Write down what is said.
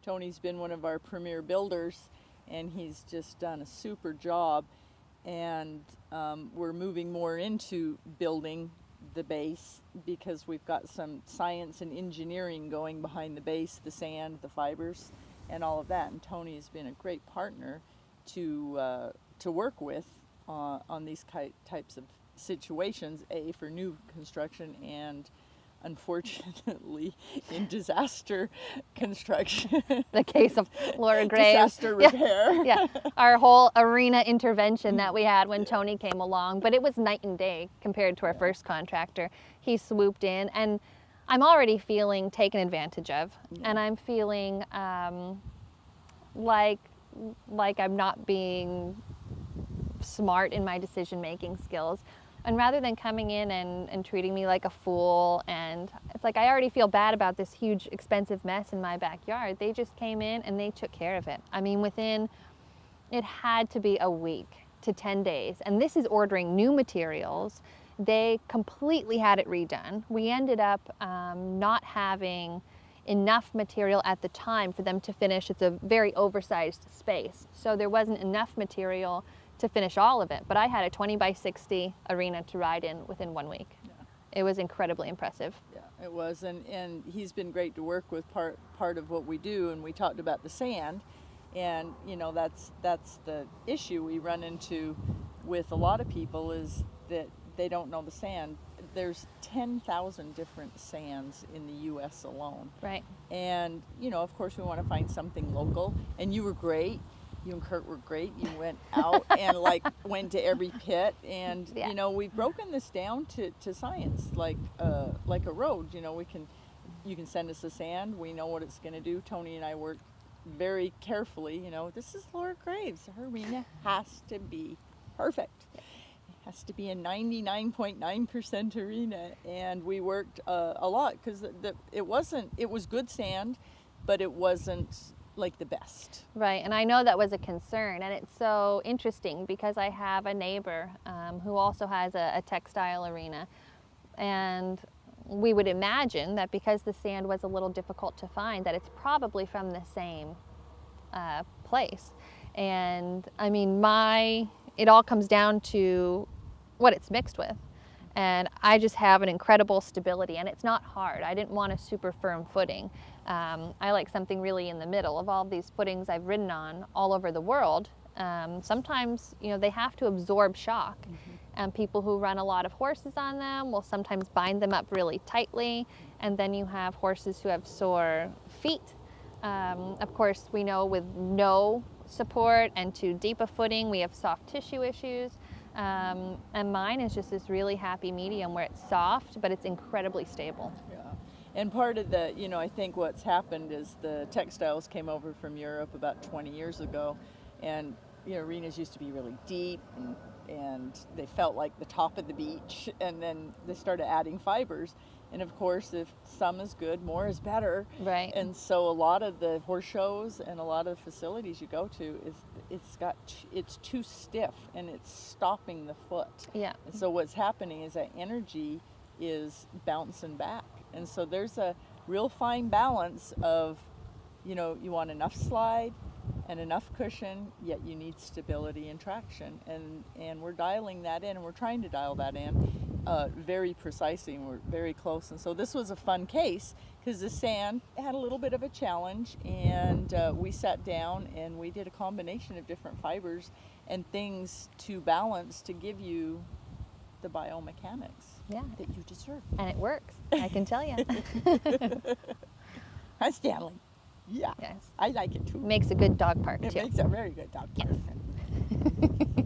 Tony's been one of our premier builders, and he's just done a super job. And we're moving more into building the base because we've got some science and engineering going behind the base, the sand, the fibers, and all of that. And Tony has been a great partner to work with on these types of situations, for new construction and unfortunately in disaster construction. The case of Laura Graves. Disaster repair. Yeah. Our whole arena intervention that we had when Tony came along, but it was night and day compared to our first contractor. He swooped in, and I'm already feeling taken advantage of, and I'm feeling like I'm not being smart in my decision-making skills. And rather than coming in and treating me like a fool, and it's like I already feel bad about this huge expensive mess in my backyard, they just came in and they took care of it. I mean, it had to be a week to 10 days. And this is ordering new materials. They completely had it redone. We ended up not having enough material at the time for them to finish. It's a very oversized space, so there wasn't enough material to finish all of it, but I had a 20 by 60 arena to ride in within 1 week. Yeah. It was incredibly impressive. Yeah, it was, and he's been great to work with. Part of what we do, and we talked about the sand, and that's the issue we run into with a lot of people, is that they don't know the sand. There's 10,000 different sands in the U.S. alone. Right. And of course we want to find something local, and you were great. You and Kurt were great. You went out and went to every pit, and we've broken this down to science, like a road. You can send us the sand. We know what it's going to do. Tony and I work very carefully. This is Laura Graves. Her arena has to be perfect. It has to be a 99.9% arena, and we worked a lot because it was good sand, but it wasn't like the best. Right, and I know that was a concern, and it's so interesting because I have a neighbor who also has a textile arena, and we would imagine that because the sand was a little difficult to find, that it's probably from the same place. And I mean, it all comes down to what it's mixed with. And I just have an incredible stability, and it's not hard. I didn't want a super firm footing. I like something really in the middle. Of all of these footings I've ridden on all over the world, sometimes they have to absorb shock. Mm-hmm. And people who run a lot of horses on them will sometimes bind them up really tightly, and then you have horses who have sore feet. Of course, we know with no support and too deep a footing, we have soft tissue issues. And mine is just this really happy medium where it's soft, but it's incredibly stable. Yeah. And part of the, I think what's happened is the textiles came over from Europe about 20 years ago, and, arenas used to be really deep, and they felt like the top of the beach, and then they started adding fibers. And of course, if some is good, more is better. Right. And so a lot of the horse shows and a lot of the facilities you go to, it's too stiff and it's stopping the foot. Yeah. And so what's happening is that energy is bouncing back. And so there's a real fine balance of, you want enough slide and enough cushion, yet you need stability and traction. And we're dialing that in, and we're trying to dial that in very precisely, and we're very close. And so this was a fun case because the sand had a little bit of a challenge, and we sat down and we did a combination of different fibers and things to balance to give you the biomechanics that you deserve. And it works, I can tell you. Hi, Stanley. Yeah, yes. I like it too. Makes a good dog park too. It makes a very good dog park. Yes.